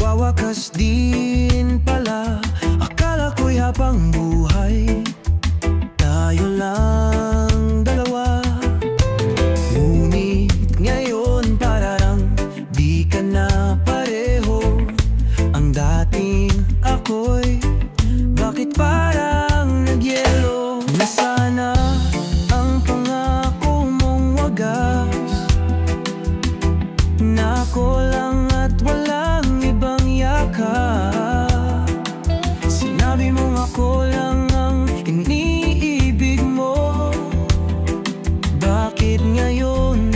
Nagwawakas din pala. Akala ko'y habang buhay tayo lang dalawa. Ngunit ngayon parang di ka na pareho. Ang dating ako'y bakit parang nagyelo? Nasana ang pangako mong wagas, na ako lang at walang ibang yakap. Sinabi mong ako lang ang iniibig mo. Bakit ngayon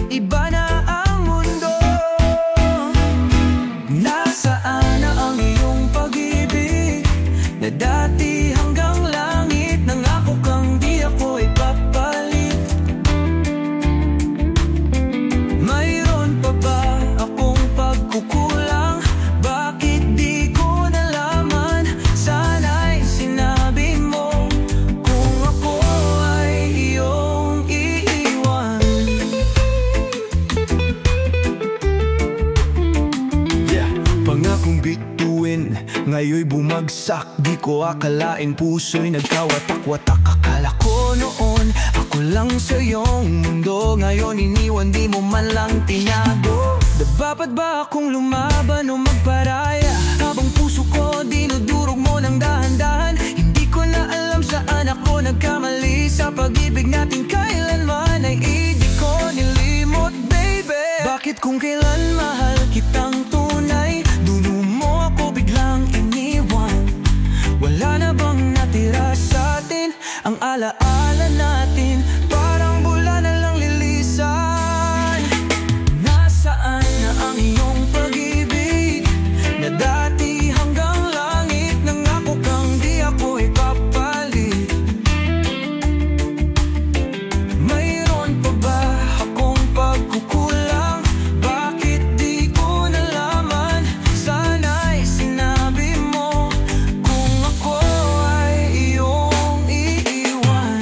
iba na ang mundo? Nasaan na ang iyong pag-ibig na dati hanggang langit? Nangako kang di ako ipapalit. Mayroon pa ba akong pagkukulang? Bakit di ko nalaman? Sana'y sinabi mo kung ako ay iyong iiwan. Pangakong bituin, ngayon'y bumagsak. Di ko akalain puso'y nagkawatak-watak. Akala ko noon ako lang sa iyong mundo. Ngayon iniwan, di mo man lang tinago. Dapat ba akong lumaban o magparaya habang puso ko dinudurog mo ng dahan-dahan? Hindi ko na alam saan ako nagkamali. Sa pag-ibig natin kailanman ay di ko nilimot, baby. Bakit kung kailan mahal kitang tunay, dulo mo ako biglang iniwan? Wala na bang natira sa atin? Ang alaala natin parang bula na lang lilisan. Nasaan na ang iyong pag-ibig na dati hanggang langit? Nangako kang di ako ipapalit. Mayroon pa ba akong pagkukulang? Bakit di ko nalaman? Sana'y sinabi mo kung ako ay iyong iiwan.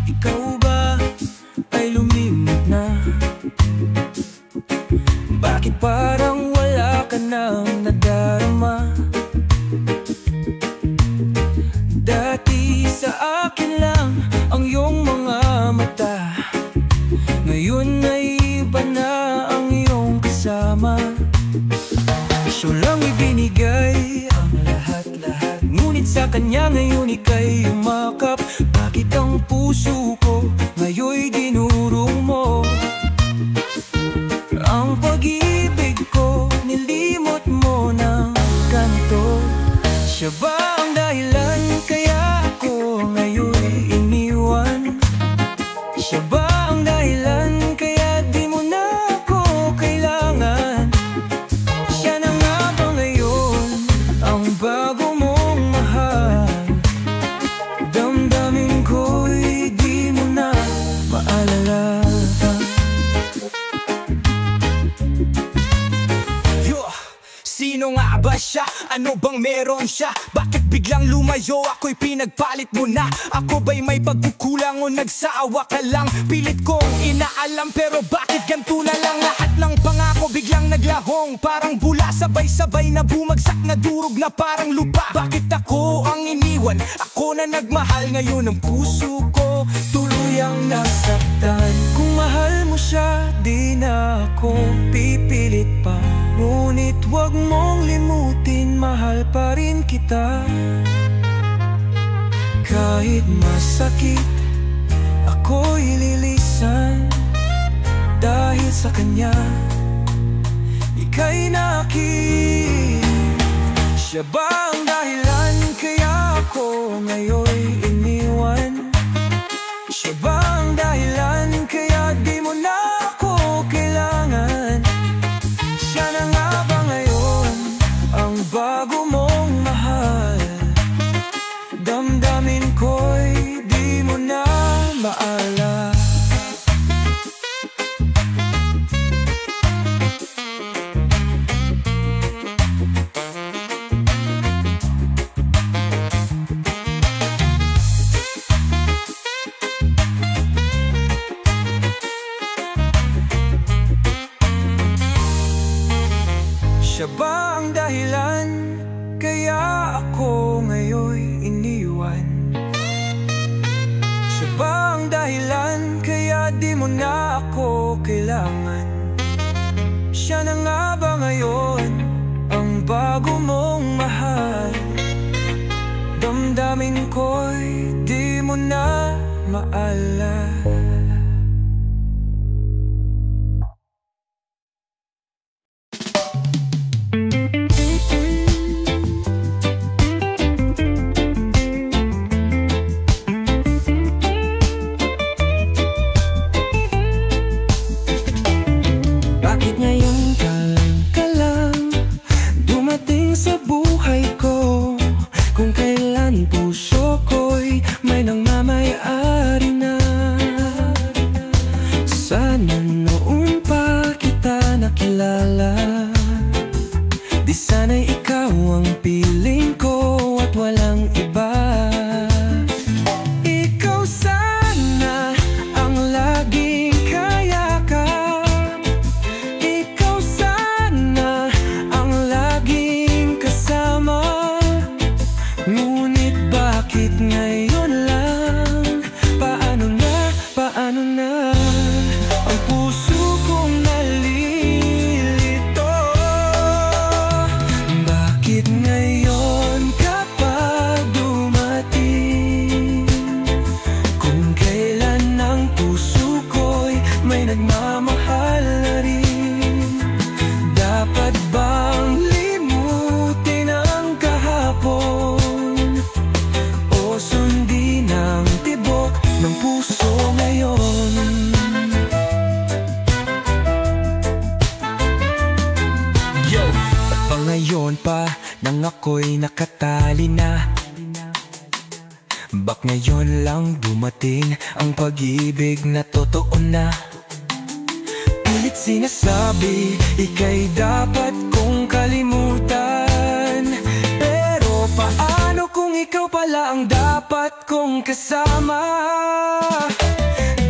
Ikaw ba ay lumimot na? Bakit parang wala ka nang nadarama? Dati sa akin lang ang iyong mga mata. Ngayon ay iba na ang iyong kasama. Siya lang ibinigay ang lahat-lahat, ngunit sa kanya ngayon ika'y umakap. Bakit ang puso ko ngayon'y dinurong mo? Ang pag-ibig ko nilimot mo ng ganito. Siya ba ang dahilan kaya ako ngayon'y iniwan? Siya ba ang dahilan kaya di mo na ako kailangan? Siya na nga ba ngayon ang bago mong mahal? Damdamin ko'y di mo na maalala. Sino nga ba siya? Ano bang meron siya? Bakit biglang lumayo? Ako'y pinagpalit mo na. Ako ba'y may pagkukulang o nagsaawa ka lang? Pilit kong inaalam pero bakit ganito na lang? Lahat ng pangako biglang naglahong, parang bula, sabay-sabay na bumagsak, na durog na parang lupa. Bakit ako ang iniwan? Ako na nagmahal, ngayon ang puso ko tuluyang nasaktan. Kung mahal mo siya, di na ako pipilit pa. Ngunit wag mong limutin, mahal pa rin kita. Kahit masakit, ako'y lilisan. Dahil sa kanya, ika'y nakit. Siya ba ang dahilan kaya ako ngayon'y iniwan? ang dahilan kaya di mo na ako kailangan. Siya na nga ba ngayon ang bago mong mahal? Damdamin ko'y di mo na maalala. Bakit ngayon ka lang dumating sa buhay ko? Kung kailan puso ko'y may nangmamayari na. Sana noon pa kita nakilala. Di sana'y ikaw ang piling ko at walang iba. Ikaw sana ang laging kayakap. Ikaw sana ang laging kasama. Ngunit bakit ngayon lang? Paano na? Ang puso kong nalilito. Bakit ngayon ka pa dumating? Kung kailan ang puso ko'y may nagmamahal na rin. Dapat bang limutin ang kahapon o sundin ang tibok ng puso ngayon? Yo! Pa ngayon pa nang ako'y nakatali na. Bak ngayon lang dumating ang pag-ibig na totoo na. Pilit sinasabi, ika'y dapat kong kalimutan. Pero paano kung ikaw pala ang dapat kong kasama?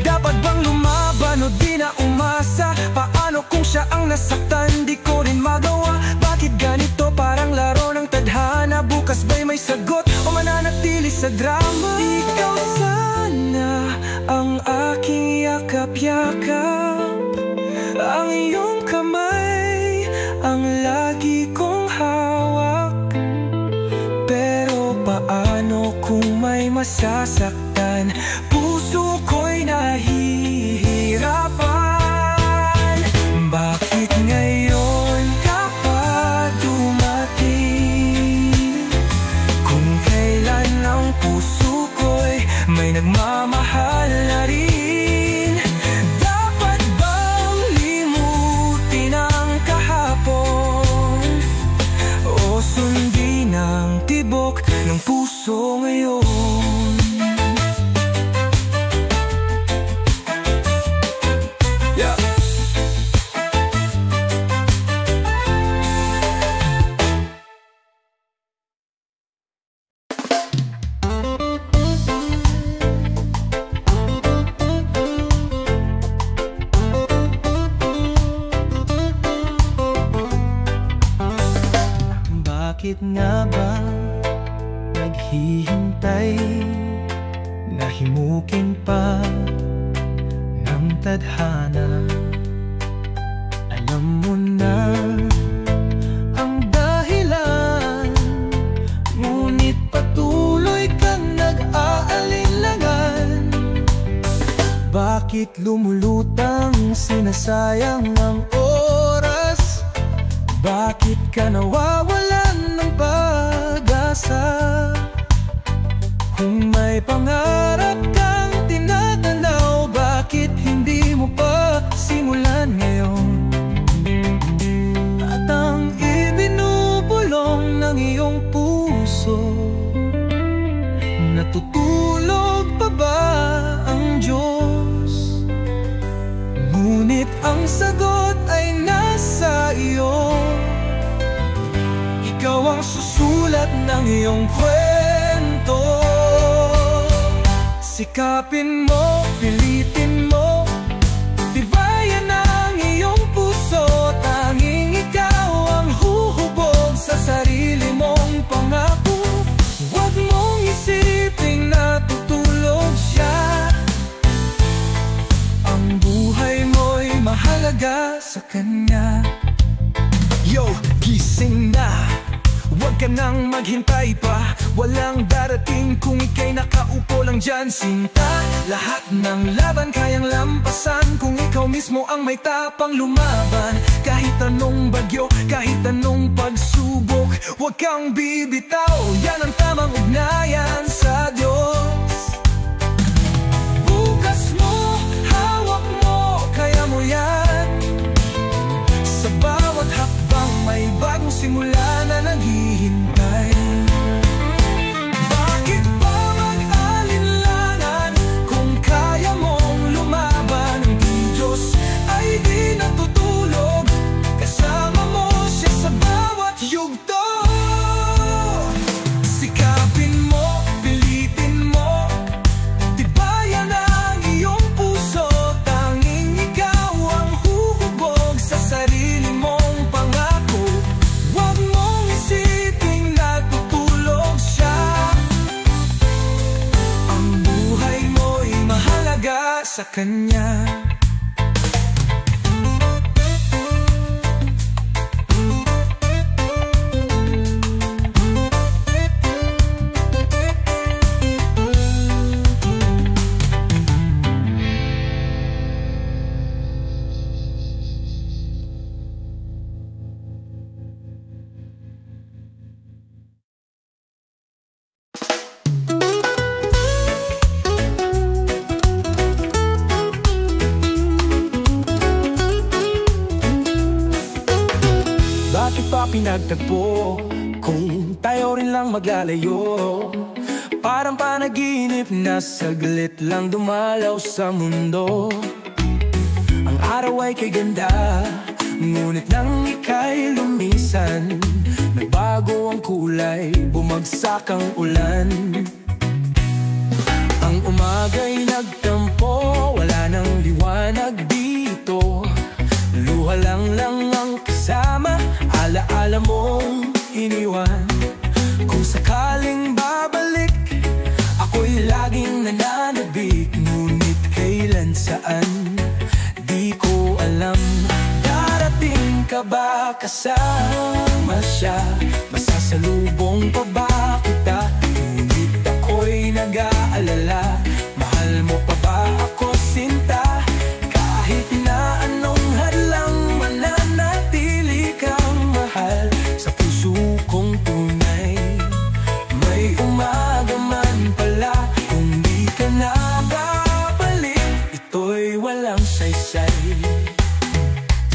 Dapat bang lumaban o di na umasa? Paano kung siya ang nasaktan, di ko rin magawa? Bakit ganito, parang laro ng tadhana? Bukas ba'y may sagot o mananatili sa drama? Ikaw sana ang aking yakap-yakap. Ang iyong kamay ang lagi kong hawak. Pero paano kung may masasaktan? Puso ko'y nahihirapan. Bakit ngayon ka pa dumating? Kung kailan ang puso ko'y may nagmamahal na rin. Dapat bang limutin ang kahapon o sundin ang tibok ng puso ngayon? Yeah. Bakit nga ba naghihintay? Nahimukin pa ng tadhana. Alam mo na ang dahilan, ngunit patuloy kang nag-aalinlangan. Bakit lumulutang sinasayang ang oras? Bakit ka nawawalan ng pag-asa? Kung may pangarap kang tinatanaw, bakit hindi mo pa simulan ngayon? At ang ibinubulong ng iyong puso, natutulog pa ba ang Diyos? Ngunit ang sagot ay nasa iyo. Ikaw ang susulat ng iyong kwento. Sikapin mo, pilitin mo, tibayan ang iyong puso. Tanging ikaw ang huhubog sa sarili mong pangako. Huwag mong isiping natutulog siya. maghintay pa, walang darating kung ika'y nakaupo lang dyan. Sinta, lahat ng laban kayang lampasan kung ikaw mismo ang may tapang lumaban. Kahit anong bagyo, kahit anong pagsubok, huwag kang bibitaw, yan ang tamang ugnayan sa Diyos. Bukas mo, hawak mo, kaya mo yan. Sa bawat hakbang may bagong simula na naghihintay. Bakit pa mag-alinlangan kung kaya mong lumaban? Ang Diyos ay di natutulog, kasama mo siya sa bawat yugto. Sikapin mo, pilitin mo, tibayan ang iyong puso. Tanging ikaw ang huhubog sa sarili mong pangako. Huwag mong isiping natutulog siya. Ang buhay mo'y mahalaga sa Kanya. Bakit pa pinagtagpo kung tayo rin lang maglalayo? Parang panaginip na saglit lang dumalaw sa mundo. Ang araw ay kay ganda, ngunit nang ika'y lumisan, nagbago ang kulay, bumagsak ang ulan. Ang umaga'y nagtampo, wala nang liwanag dito. Luha lang ang kasama, alaala mong iniwan. Kung sakaling babalik, ako'y laging nananabik. Ngunit kailan, saan, di ko alam. Darating ka ba kasama siya? Masasalubong pa ba kita? Ngunit ako'y nag-aalala, mahal mo pa ba ako, sinta? Kahit na anong hadlang, mananatili kang mahal sa puso kong tunay. May umaga man pala, kung di ka na babalik, ito'y walang saysay.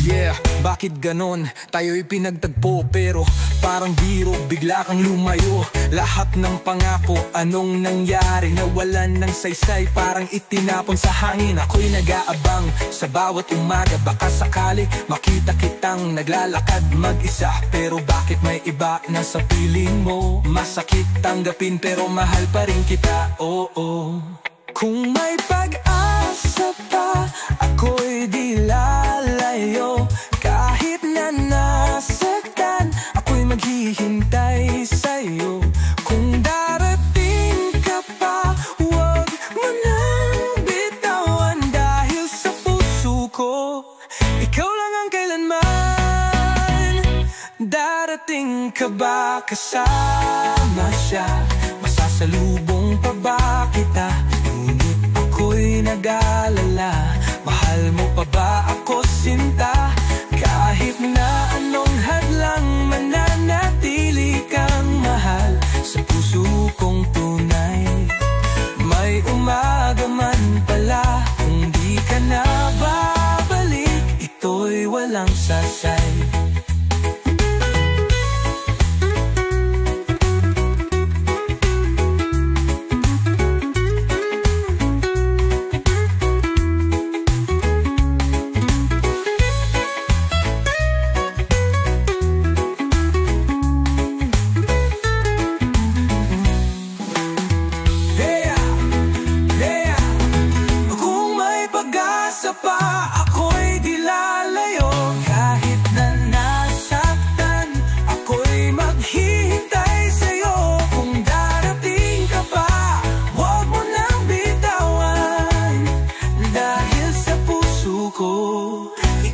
Yeah, bakit ganon? Tayo'y pinagtagpo pero parang biro, bigla kang lumayo. Lahat ng pangako, anong nangyari? Nawalan ng saysay, parang itinapon sa hangin. Ako'y nag-aabang sa bawat umaga, baka sakali makita kitang naglalakad mag-isa. Pero bakit may iba na sa piling mo? Masakit tanggapin pero mahal pa rin kita, oo. Kung may pag-asa pa, ako'y di lalayo. Kahit na nasaktan, ako'y maghihintay sa'yo. Kung darating ka pa, huwag mo nang bitawan. Dahil sa puso ko, ikaw lang ang kailanman. Darating ka ba kasama siya? Masasalubong pa ba kita? Ngunit ako'y nag-aalala, mahal mo pa ba ako, sinta? Kahit na anong hadlang, mananatili kang mahal sa puso kong tunay. May umaga man pala, kung di ka na babalik, ito'y walang sasay.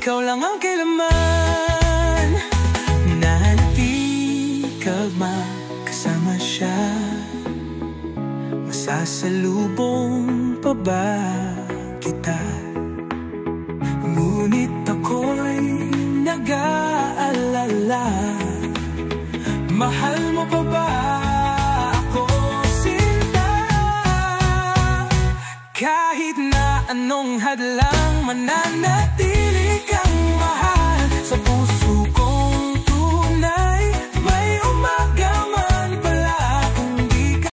Ikaw lang ang kailanman. Nanatili ka magkasama. siya? Masasalubong pa ba kita? Ngunit ako'y nag-aalala, mahal mo pa ba ako, sinta? Kahit na anong hadlang, mananatili kang mahal sa puso